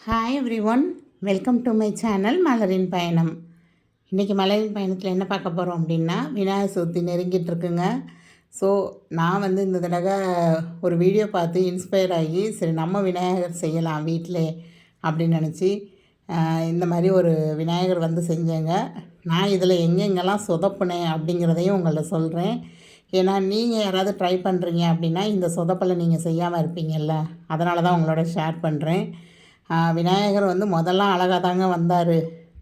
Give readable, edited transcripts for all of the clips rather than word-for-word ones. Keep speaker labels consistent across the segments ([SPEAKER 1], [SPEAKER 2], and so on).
[SPEAKER 1] Hi every one, welcome to my channel மலரின் பயணம். இன்றைக்கி மலரின் பயணத்தில் என்ன பார்க்க போகிறோம் அப்படின்னா, விநாயகர் சதுர்த்தி நெருங்கிட்டுருக்குங்க. ஸோ நான் இந்த தடவை ஒரு வீடியோ பார்த்து இன்ஸ்பயர் ஆகி, சரி நம்ம விநாயகர் செய்யலாம் வீட்டிலே அப்படின்னு நினச்சி இந்த மாதிரி ஒரு விநாயகர் செஞ்சேங்க. நான் இதில் எங்கெங்கெல்லாம் சொதப்புனேன் அப்படிங்கிறதையும் உங்கள்ட்ட சொல்கிறேன். ஏன்னா நீங்கள் யாராவது ட்ரை பண்ணுறீங்க அப்படின்னா இந்த சொதப்பலை நீங்கள் செய்யாமல் இருப்பீங்கள்ல, அதனால தான் உங்களோட ஷேர் பண்ணுறேன். விநாயகர் முதல்லாம் அழகாக தாங்க வந்தார்.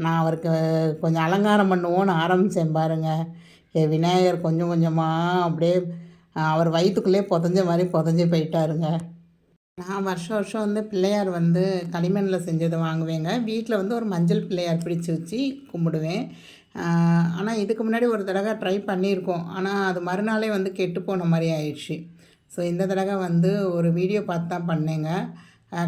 [SPEAKER 1] நான் அவருக்கு கொஞ்சம் அலங்காரம் பண்ணுவோன்னு ஆரம்பித்தேன் பாருங்கள். விநாயகர் கொஞ்சம் கொஞ்சமாக அப்படியே அவர் வயிற்றுக்குள்ளே புதஞ்ச மாதிரி புதஞ்சி போயிட்டாருங்க. நான் வருஷம் வருஷம் பிள்ளையார் களிமண்ணில் செஞ்சது வாங்குவேங்க. வீட்டில் ஒரு மஞ்சள் பிள்ளையார் பிடிச்சி வச்சு கும்பிடுவேன். ஆனால் இதுக்கு முன்னாடி ஒரு தடவை ட்ரை பண்ணியிருக்கோம். ஆனால் அது மறுநாளே கெட்டு போன மாதிரி ஆயிடுச்சு. ஸோ இந்த தடவை ஒரு வீடியோ பார்த்து தான் பண்ணேங்க.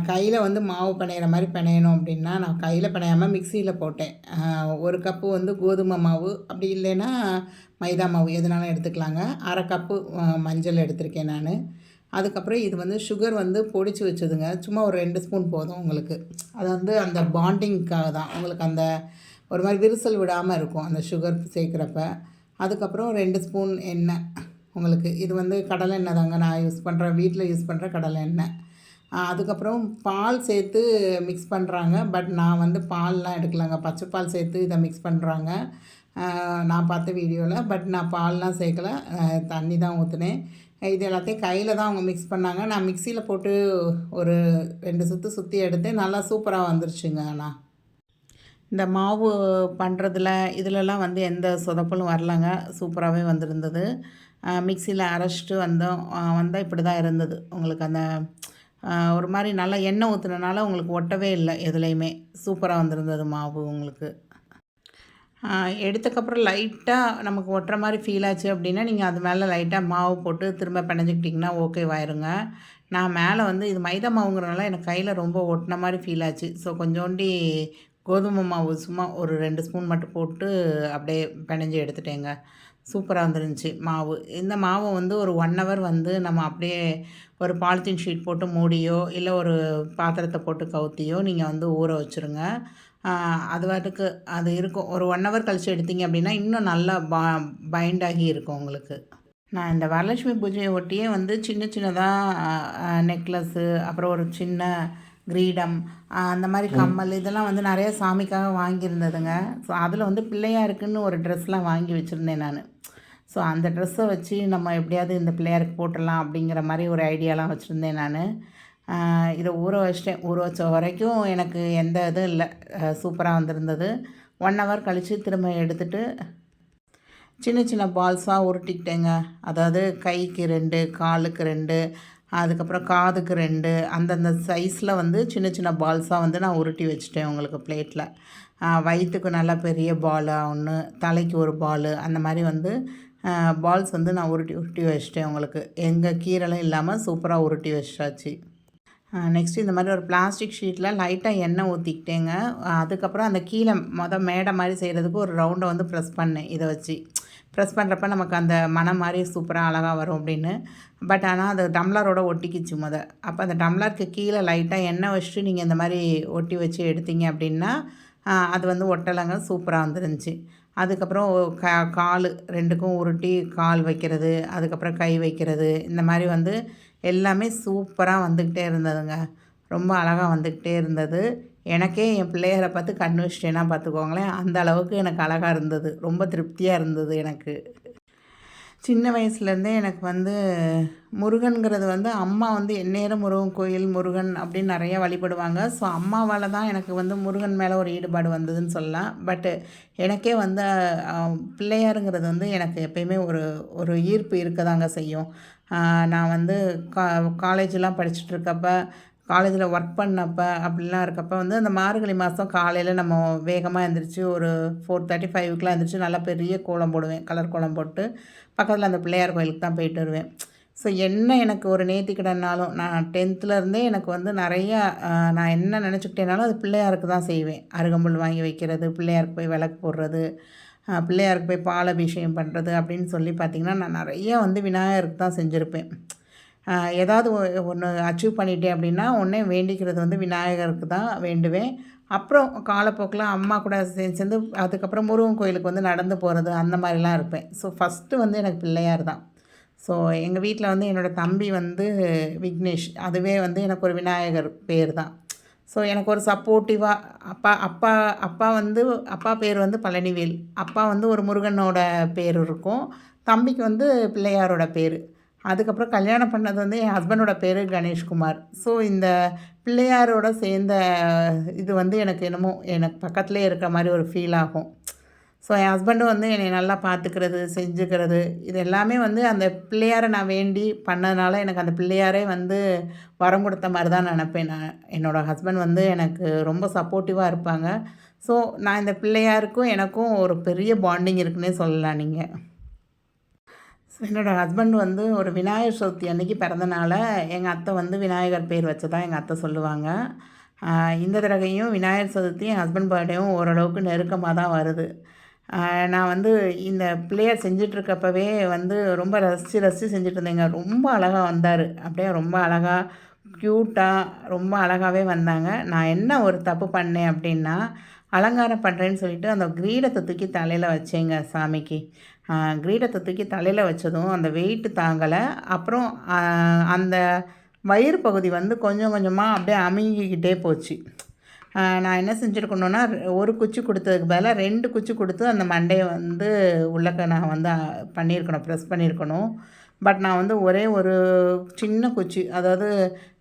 [SPEAKER 1] கையில் மாவு பிணையிற மாதிரி பிணையணும் அப்படின்னா நான் கையில் பிணையாமல் மிக்சியில் போட்டேன். ஒரு கப்பு கோதுமை மாவு, அப்படி இல்லைன்னா மைதா மாவு எதுனாலும் எடுத்துக்கலாங்க. அரை கப்பு மஞ்சள் எடுத்திருக்கேன் நான். அதுக்கப்புறம் இது சுகர் பொடிச்சு வச்சதுங்க. சும்மா ஒரு 2 ஸ்பூன் போதும் உங்களுக்கு. அது அந்த பாண்டிங்க்காக தான், உங்களுக்கு அந்த ஒரு மாதிரி விரிசல் விடாமல் இருக்கும் அந்த சுகர் சேர்க்குறப்ப. அதுக்கப்புறம் 2 ஸ்பூன் எண்ணெய் உங்களுக்கு. இது கடலை எண்ணெய் தாங்க நான் யூஸ் பண்ணுறேன், வீட்டில் யூஸ் பண்ணுற கடலை எண்ணெய். அதுக்கப்புறம் பால் சேர்த்து மிக்ஸ் பண்ணுறாங்க. பட் நான் பால்லாம் எடுக்கலாங்க, பச்சை பால் சேர்த்து இதை மிக்ஸ் பண்ணுறாங்க நான் பார்த்த வீடியோவில். பட் நான் பால்லாம் சேர்க்கலை, தண்ணி தான் ஊற்றுனேன். இது எல்லாத்தையும் கையில் தான் அவங்க மிக்ஸ் பண்ணாங்க. நான் மிக்சியில் போட்டு ஒரு 2 சுற்றி எடுத்தேன். நல்லா சூப்பராக வந்துருச்சுங்க. ஆனால் இந்த மாவு பண்ணுறதுல இதிலலாம் எந்த சொதப்பலும் வரலங்க, சூப்பராகவே வந்திருந்தது. மிக்சியில் அரைச்சிட்டு வந்தால் இப்படி தான் இருந்தது. உங்களுக்கு அந்த ஒரு மாதிரி நல்லா எண்ணெய் ஊற்றுனனால உங்களுக்கு ஒட்டவே இல்லை, எதுலேயுமே சூப்பராக வந்திருந்தது மாவு உங்களுக்கு. எடுத்தக்கப்புறம் லைட்டாக நமக்கு ஒட்டுற மாதிரி ஃபீல் ஆச்சு அப்படின்னா நீங்கள் அது மேலே லைட்டாக மாவு போட்டு திரும்ப பிணைஞ்சிக்கிட்டிங்கன்னா ஓகேவாயிருங்க. நான் மேலே இது மைதா மாவுங்கிறனால எனக்கு கையில் ரொம்ப ஒட்டின மாதிரி ஃபீல் ஆச்சு. ஸோ கொஞ்சோண்டி கோதுமை மாவு சும்மா ஒரு 2 ஸ்பூன் மட்டும் போட்டு அப்படியே பிணைஞ்சி எடுத்துட்டேங்க. சூப்பராக வந்துருந்துச்சு மாவு. இந்த மாவை ஒரு 1 ஹவர் நம்ம அப்படியே ஒரு பாலித்தீன் ஷீட் போட்டு மூடியோ இல்லை ஒரு பாத்திரத்தை போட்டு கவுத்தியோ நீங்கள் ஊற வச்சுருங்க. அது பாட்டுக்கு அது இருக்கும். ஒரு 1 ஹவர் கழித்து எடுத்தீங்க அப்படின்னா இன்னும் நல்லா பைண்ட் ஆகி இருக்கும் உங்களுக்கு. நான் இந்த வரலட்சுமி பூஜையை ஒட்டியே சின்ன சின்னதாக நெக்லஸ்ஸு, அப்புறம் ஒரு சின்ன கிரீடம், அந்த மாதிரி கம்மல், இதெல்லாம் நிறைய சாமிக்காக வாங்கியிருந்ததுங்க. ஸோ அதில் பிள்ளையாருக்குன்னு ஒரு ட்ரெஸ்லாம் வாங்கி வச்சுருந்தேன் நான். ஸோ அந்த ட்ரெஸ்ஸை வச்சு நம்ம எப்படியாவது இந்த பிள்ளையாருக்கு போட்டுடலாம் அப்படிங்கிற மாதிரி ஒரு ஐடியாலாம் வச்சுருந்தேன் நான். இதை ஊற வச்சிட்டேன். ஊற வச்ச வரைக்கும் எனக்கு எந்த இதுவும் இல்லை, சூப்பராக வந்திருந்தது. 1 ஹவர் கழித்து திரும்ப எடுத்துகிட்டு சின்ன சின்ன பால்ஸாக உருட்டிக்கிட்டேங்க. அதாவது கைக்கு 2, காலுக்கு 2, அதுக்கப்புறம் காதுக்கு 2, அந்தந்த சைஸில் சின்ன சின்ன பால்ஸாக நான் உருட்டி வச்சுட்டேன் உங்களுக்கு பிளேட்டில். வயிற்றுக்கு நல்லா பெரிய பாலாக ஒன்று, தலைக்கு ஒரு பால், அந்த மாதிரி பால்ஸ் நான் உருட்டி வச்சிட்டேன் உங்களுக்கு. எங்கள் கீரைலாம் இல்லாமல் சூப்பராக உருட்டி வச்சாச்சு. நெக்ஸ்ட்டு இந்த மாதிரி ஒரு பிளாஸ்டிக் ஷீட்டில் லைட்டாக எண்ணெய் ஊற்றிக்கிட்டேங்க. அதுக்கப்புறம் அந்த கீழே மேடை மாதிரி செய்கிறதுக்கு ஒரு ரவுண்டை ப்ரெஸ் பண்ணேன். இதை வச்சு ப்ரெஸ் பண்ணுறப்ப நமக்கு அந்த மனம் மாதிரி சூப்பராக அழகாக வரும் அப்படின்னு. பட் ஆனால் அது டம்ளரோட ஒட்டிக்கிச்சு அப்போ அந்த டம்ளருக்கு கீழே லைட்டாக எண்ணெய் வச்சுட்டு நீங்கள் இந்த மாதிரி ஒட்டி வச்சு எடுத்தீங்க அப்படின்னா அது ஒட்டலைங்க, சூப்பராக வந்துருந்துச்சு. அதுக்கப்புறம் கால் 2க்கும் உருட்டி கால் வைக்கிறது, அதுக்கப்புறம் கை வைக்கிறது, இந்த மாதிரி எல்லாமே சூப்பராக வந்துக்கிட்டே இருந்ததுங்க. ரொம்ப அழகாக வந்துக்கிட்டே இருந்தது. எனக்கே என் பிள்ளையரை பார்த்து கண்ணு வச்சிட்டேன்னா பார்த்துக்கோங்களேன், அந்த அளவுக்கு எனக்கு அழகாக இருந்தது. ரொம்ப திருப்தியாக இருந்தது எனக்கு. சின்ன வயசுலேருந்தே எனக்கு முருகன்கிறது அம்மா எந்நேரம் முருகன் கோயில், முருகன் அப்படின்னு நிறையா வழிபடுவாங்க. ஸோ அம்மாவால் தான் எனக்கு முருகன் மேலே ஒரு ஈடுபாடு வந்ததுன்னு சொல்லலாம். பட்டு எனக்கே பிள்ளையாருங்கிறது எனக்கு எப்பயுமே ஒரு ஒரு ஈர்ப்பு இருக்க தாங்க செய்யும். நான் காலேஜெலாம் படிச்சுட்ருக்கப்ப, காலேஜில் ஒர்க் பண்ணப்போ அப்படிலாம் இருக்கப்போ அந்த மார்கழி மாதம் காலையில் நம்ம வேகமாக எழுந்திரிச்சி ஒரு 4:35க்குலாம் எழுந்திரிச்சி நல்லா பெரிய கோலம் போடுவேன். கலர் கோலம் போட்டு பக்கத்தில் அந்த பிள்ளையார் கோயிலுக்கு தான் போயிட்டு வருவேன். ஸோ என்ன எனக்கு ஒரு நேர்த்திக்கடன்னாலும் நான் 10th எனக்கு நிறையா நான் என்ன நினச்சிக்கிட்டேனாலும் அது பிள்ளையாருக்கு தான் செய்வேன். அருகம்புல் வாங்கி வைக்கிறது, பிள்ளையாருக்கு போய் விளக்கு போடுறது, பிள்ளையாருக்கு போய் பால் அபிஷேகம் பண்ணுறது அப்படின்னு சொல்லி பார்த்திங்கன்னா நான் நிறையா விநாயகருக்கு தான் செஞ்சுருப்பேன். ஏதாவது ஒன்று அச்சீவ் பண்ணிட்டேன் அப்படின்னா உடனே வேண்டிக்கிறது வந்து விநாயகருக்கு தான் வேண்டுவேன். அப்புறம் காலப்போக்கில அம்மா கூட சேர்ந்து அதுக்கப்புறம் முருகன் கோயிலுக்கு வந்து நடந்து போகிறது அந்த மாதிரிலாம் இருப்பேன். ஸோ ஃபஸ்ட்டு வந்து எனக்கு பிள்ளையார் தான். ஸோ எங்கள் வீட்டில் வந்து என்னோடய தம்பி வந்து விக்னேஷ். அதுவே வந்து எனக்கு ஒரு விநாயகர் பேர் தான். ஸோ எனக்கு ஒரு சப்போர்ட்டிவாக அப்பா அப்பா அப்பா வந்து அப்பா பேர் வந்து பழனிவேல். அப்பா வந்து ஒரு முருகனோட பேர் இருக்கும். தம்பிக்கு வந்து பிள்ளையாரோட பேர். அதுக்கப்புறம் கல்யாணம் பண்ணது வந்து என் ஹஸ்பண்டோட பேர் கணேஷ்குமார். ஸோ இந்த பிள்ளையாரோட சேர்ந்த இது வந்து எனக்கு என்னமோ எனக்கு பக்கத்துலேயே இருக்கிற மாதிரி ஒரு ஃபீல் ஆகும். ஸோ என் ஹஸ்பண்டும் வந்து என்னை நல்லா பார்த்துக்கிறது, செஞ்சுக்கிறது, இது எல்லாமே வந்து அந்த பிள்ளையாரை நான் வேண்டி பண்ணதுனால எனக்கு அந்த பிள்ளையாரே வந்து வரம் கொடுத்த மாதிரி தான் நினப்பேன் நான். என்னோடய ஹஸ்பண்ட் வந்து எனக்கு ரொம்ப சப்போர்ட்டிவாக இருப்பாங்க. ஸோ நான் இந்த பிள்ளையாருக்கும் எனக்கும் ஒரு பெரிய பாண்டிங் இருக்குன்னே சொல்லலாம் நீங்கள். என்னோடய ஹஸ்பண்ட் வந்து ஒரு விநாயகர் சதுர்த்தி அன்னைக்கு பிறந்தனால எங்கள் அத்தை வந்து விநாயகர் பேர் வச்சதா எங்கள் அத்தை சொல்லுவாங்க. இந்த தடவையும் விநாயகர் சதுர்த்தி என் ஹஸ்பண்ட் பர்த்டேவும் ஓரளவுக்கு நெருக்கமாக தான் வருது. நான் வந்து இந்த பிள்ளையார் செஞ்சிட்ருக்கப்பவே வந்து ரொம்ப ரசித்து ரசித்து செஞ்சுட்ருந்தேங்க. ரொம்ப அழகா வந்தார். அப்படியே ரொம்ப அழகா க்யூட்டாக ரொம்ப அழகாகவே வந்தாங்க. நான் என்ன ஒரு தப்பு பண்ணேன் அப்படின்னா, அலங்காரம் பண்ணுறேன்னு சொல்லிட்டு அந்த கிரீடத்தை தூக்கி தலையில் வச்சேங்க சாமிக்கு. கிரீடத்தை தூக்கி தலையில் வச்சதும் அந்த வெயிட்டு தாங்கலை. அப்புறம் அந்த வயிறு பகுதி வந்து கொஞ்சம் கொஞ்சமாக அப்படியே அமுங்கிக்கிட்டே போச்சு. நான் என்ன செஞ்சுருக்கணுன்னா, ஒரு குச்சி கொடுத்ததுக்கு பதிலா 2 குச்சி கொடுத்து அந்த மண்டைய வந்து உள்ளக்க நான் வந்து பண்ணியிருக்கணும், ப்ரெஸ் பண்ணியிருக்கணும். பட் நான் வந்து ஒரே ஒரு சின்ன குச்சி, அதாவது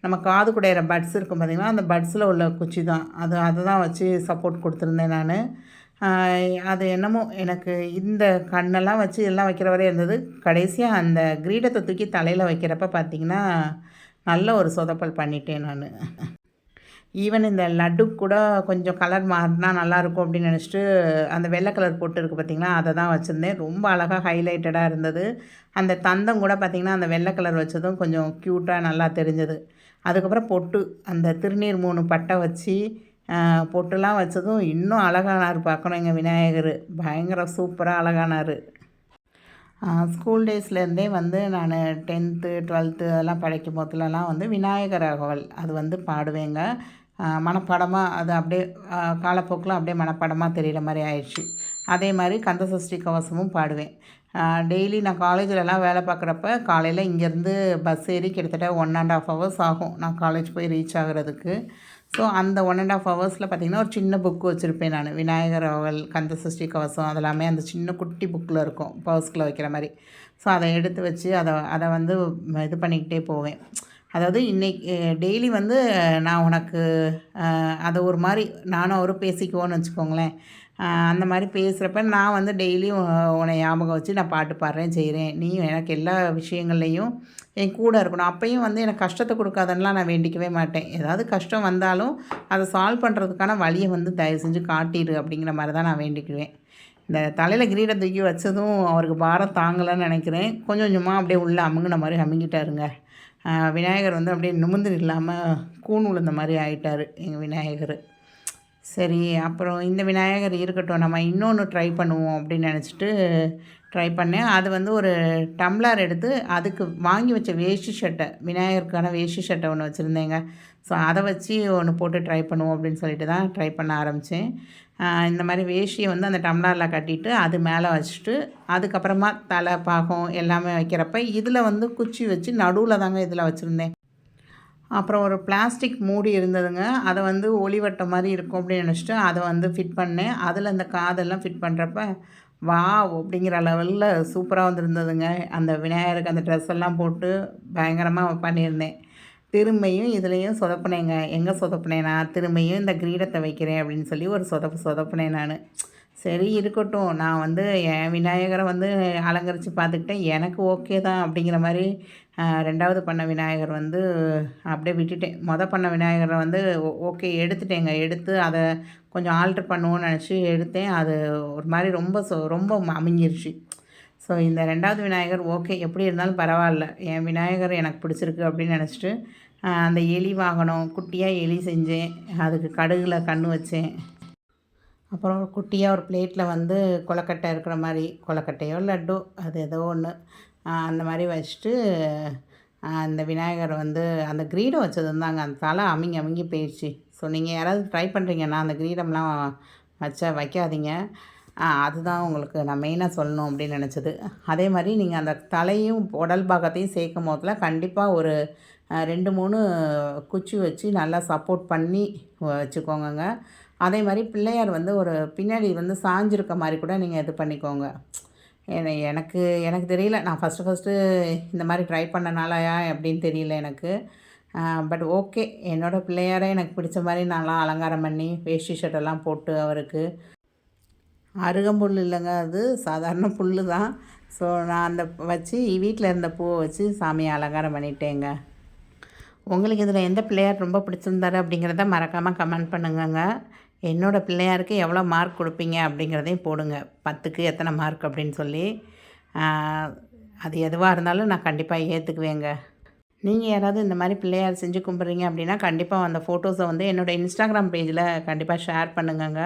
[SPEAKER 1] நம்ம காது குடையிற பட்ஸ் இருக்கும் பார்த்திங்களா, அந்த பட்ஸில் உள்ள குச்சி தான். அதை தான் வச்சு சப்போர்ட் கொடுத்துருந்தேன் நான். அது என்னமோ எனக்கு இந்த கண்ணெல்லாம் வச்சு எல்லாம் வைக்கிற வரையும் இருந்தது. கடைசியாக அந்த கிரீடத்தை தூக்கி தலையில் வைக்கிறப்ப பார்த்திங்கன்னா, நல்ல ஒரு சொதப்பல் பண்ணிட்டேன் நான். ஈவன் இந்த லட்டு கூட கொஞ்சம் கலர் மாறினா நல்லாயிருக்கும் அப்படின்னு நினச்சிட்டு அந்த வெள்ளை கலர் பொட்டு இருக்குது பார்த்திங்களா, அதை தான் வச்சுருந்தேன். ரொம்ப அழகாக ஹைலைட்டடாக இருந்தது. அந்த தந்தம் கூட பார்த்திங்கன்னா அந்த வெள்ளை கலர் வச்சதும் கொஞ்சம் க்யூட்டாக நல்லா தெரிஞ்சது. அதுக்கப்புறம் பொட்டு, அந்த திருநீர் 3 பட்டை வச்சு பொட்டுலாம் வச்சதும் இன்னும் அழகானார் பார்க்கணும் எங்கள் விநாயகர். பயங்கர சூப்பராக அழகானார். ஸ்கூல் டேஸ்லேருந்தே வந்து நான் 10th 12th அதெல்லாம் படிக்கும் போதுலலாம் வந்து விநாயகர் அகவல் அது வந்து பாடுவேங்க. மனப்பாடமாக அது அப்படியே காலப்போக்கில் அப்படியே மனப்பாடமாக தெரிகிற மாதிரி ஆயிடுச்சு. அதே மாதிரி கந்தசஷ்டி கவசமும் பாடுவேன். டெய்லி நான் காலேஜிலலாம் வேலை பார்க்குறப்ப காலையில் இங்கேருந்து பஸ் ஏறி கிட்டத்தட்ட 1.5 ஹவர்ஸ் ஆகும் நான் காலேஜ் போய் ரீச் ஆகிறதுக்கு. ஸோ அந்த 1.5 ஹவர்ஸில் பார்த்திங்கன்னா ஒரு சின்ன புக்கு வச்சுருப்பேன் நான். விநாயகர் அவல், கந்தசஷ்டி கவசம் அதெல்லாமே அந்த சின்ன குட்டி புக்கில் இருக்கும், பர்ஸ்கில் வைக்கிற மாதிரி. ஸோ அதை எடுத்து வச்சு அதை வந்து இது பண்ணிக்கிட்டே போவேன். அதாவது இன்றைக்கி டெய்லி வந்து நான் உனக்கு அதை ஒரு மாதிரி நானும் அவரும் பேசிக்குவோன்னு வச்சுக்கோங்களேன். அந்த மாதிரி பேசுகிறப்ப நான் வந்து டெய்லியும் உன்னை ஞாபகம் வச்சு நான் பாட்டு பாடுறேன், செய்கிறேன். நீயும் எனக்கு எல்லா விஷயங்கள்லையும் என் கூட இருக்கணும். அப்பையும் வந்து எனக்கு கஷ்டத்தை கொடுக்காதன்னுலாம் நான் வேண்டிக்கவே மாட்டேன். ஏதாவது கஷ்டம் வந்தாலும் அதை சால்வ் பண்ணுறதுக்கான வழியை வந்து தயவு செஞ்சு காட்டிடு அப்படிங்கிற மாதிரி தான் நான் வேண்டிக்குவேன். இந்த தலையில் கிரீடம் தூக்கி வச்சதும் அவருக்கு பாரம் தாங்கலைன்னு நினைக்கிறேன். கொஞ்சம் கொஞ்சமாக அப்படியே உள்ளே அமுங்கின மாதிரி அமுங்கிட்டாருங்க. விநாயகர் வந்து அப்படியே நிமிர்ந்து இல்லாமல் கூன் விழுந்த மாதிரி ஆயிட்டார் எங்கள் விநாயகர். சரி, அப்புறம் இந்த விநாயகர் இருக்கட்டும், நம்ம இன்னொன்று ட்ரை பண்ணுவோம் அப்படின்னு நினச்சிட்டு ட்ரை பண்ணேன். அது வந்து ஒரு டம்ளர் எடுத்து அதுக்கு வாங்கி வச்ச வேஷ்டி சட்டை, விநாயகருக்கான வேஷ்டி சட்டை ஒன்று வச்சுருந்தேங்க. ஸோ அதை வச்சு ஒன்று போட்டு ட்ரை பண்ணுவோம் அப்படின்னு சொல்லிட்டு தான் ட்ரை பண்ண ஆரம்பித்தேன். இந்த மாதிரி வேஷ்டியை வந்து அந்த டம்ளரில் கட்டிட்டு அது மேலே வச்சுட்டு அதுக்கப்புறமா தலை பாகம் எல்லாமே வைக்கிறப்ப இதில் வந்து குச்சி வச்சு நடுவில் தாங்க இதில் வச்சுருந்தேன். அப்புறம் ஒரு பிளாஸ்டிக் மூடி இருந்ததுங்க. அதை வந்து ஒளிவட்டம் மாதிரி இருக்கும் அப்படின்னு நினச்சிட்டு அதை வந்து ஃபிட் பண்ணேன். அதில் அந்த காதெல்லாம் ஃபிட் பண்ணுறப்ப வாவ்! அப்படிங்கிற லெவலில் சூப்பராக வந்துருந்ததுங்க. அந்த விநாயகருக்கு அந்த ட்ரெஸ் எல்லாம் போட்டு பயங்கரமாக பண்ணியிருந்தேன். திரும்பியும் இதுலேயும் சொதப்புனேங்க. எங்கே சொதப்புனேன்னா, திரும்பியும் இந்த கிரீடத்தை வைக்கிறேன் அப்படின்னு சொல்லி ஒரு சொதப்புனேன் நான். சரி இருக்கட்டும், நான் வந்து என் விநாயகரை வந்து அலங்கரித்து பார்த்துக்கிட்டேன். எனக்கு ஓகே தான் அப்படிங்கிற மாதிரி 2வது பண்ண விநாயகர் வந்து அப்படியே விட்டுட்டேன். பண்ண விநாயகரை வந்து ஓகே எடுத்துட்டேங்க. எடுத்து அதை கொஞ்சம் ஆல்ட்ரு பண்ணுவோன்னு நினச்சி எடுத்தேன். அது ஒரு மாதிரி ரொம்ப அமுங்கிருச்சு. ஸோ இந்த 2வது விநாயகர் ஓகே, எப்படி இருந்தாலும் பரவாயில்ல, என் விநாயகர் எனக்கு பிடிச்சிருக்கு அப்படின்னு நினச்சிட்டு அந்த எலி வாகனம், குட்டியாக எலி செஞ்சேன். அதுக்கு கடுகில் கண் வச்சேன். அப்புறம் குட்டியாக ஒரு பிளேட்டில் வந்து கொழுக்கட்டை இருக்கிற மாதிரி, கொழுக்கட்டையோ லட்டோ அது ஏதோ ஒன்று அந்த மாதிரி வச்சுட்டு அந்த விநாயகர் வந்து அந்த கிரீடம் வச்சதுந்தாங்க அந்த தலை அமுங்கி அமுங்கி போயிடுச்சு. ஸோ நீங்கள் யாராவது ட்ரை பண்ணுறீங்கன்னா அந்த கிரீடம்லாம் வைக்காதீங்க. அதுதான் உங்களுக்கு நான் மெயினாக சொல்லணும் அப்படின்னு நினச்சது. அதே மாதிரி நீங்கள் அந்த தலையும் உடல் பாகத்தையும் சேர்க்கும் போதில கண்டிப்பாக ஒரு 2, 3 குச்சி வச்சு நல்லா சப்போர்ட் பண்ணி வச்சுக்கோங்கங்க. அதே மாதிரி பிள்ளையார் வந்து ஒரு பின்னாடி வந்து சாஞ்சிருக்க மாதிரி கூட நீங்கள் இது பண்ணிக்கோங்க. எனக்கு எனக்கு தெரியல. நான் ஃபஸ்ட்டு இந்த மாதிரி ட்ரை பண்ணனாலயா அப்படின்னு தெரியல எனக்கு. But okay. என்னோடய பிள்ளையாரே எனக்கு பிடிச்ச மாதிரி நான்லாம் அலங்காரம் பண்ணி வேஷ்டி ஷர்ட்டெல்லாம் போட்டு அவருக்கு அருகம்புல் இல்லைங்க, அது சாதாரண புல் தான். ஸோ நான் அந்த வச்சு வீட்டில் இருந்த பூவை வச்சு சாமியை அலங்காரம் பண்ணிட்டேங்க. உங்களுக்கு இதில் எந்த பிள்ளையார் ரொம்ப பிடிச்சிருந்தாரு அப்படிங்கிறத மறக்காமல் கமெண்ட் பண்ணுங்கங்க. என்னோடய பிள்ளையாருக்கு எவ்வளோ மார்க் கொடுப்பீங்க அப்படிங்கிறதையும் போடுங்க. 10க்கு எத்தனை மார்க் அப்படின்னு சொல்லி. அது எதுவாக இருந்தாலும் நான் கண்டிப்பாக ஏற்றுக்குவேங்க. நீங்கள் யாராவது இந்த மாதிரி பிள்ளையார் செஞ்சு கும்பிட்றீங்க அப்படின்னா கண்டிப்பாக அந்த ஃபோட்டோஸை வந்து என்னோடய இன்ஸ்டாகிராம் பேஜில் கண்டிப்பாக ஷேர் பண்ணுங்கங்க.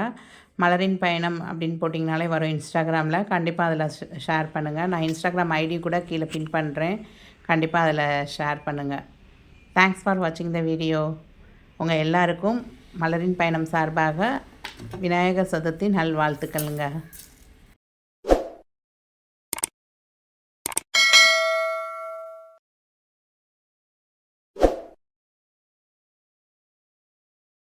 [SPEAKER 1] மலரின் பயணம் அப்படின்னு போட்டிங்கனாலே வரும் இன்ஸ்டாகிராமில். கண்டிப்பாக அதில் ஷேர் பண்ணுங்கள். நான் இன்ஸ்டாகிராம் ஐடி கூட கீழே பின் பண்ணுறேன். கண்டிப்பாக அதில் ஷேர் பண்ணுங்கள். தேங்க்ஸ் ஃபார் வாட்சிங் த வீடியோ. உங்கள் எல்லாருக்கும் மலரின் பயணம் சார்பாக விநாயகர் சதுர்த்தி நல்வாழ்த்துக்களுங்க.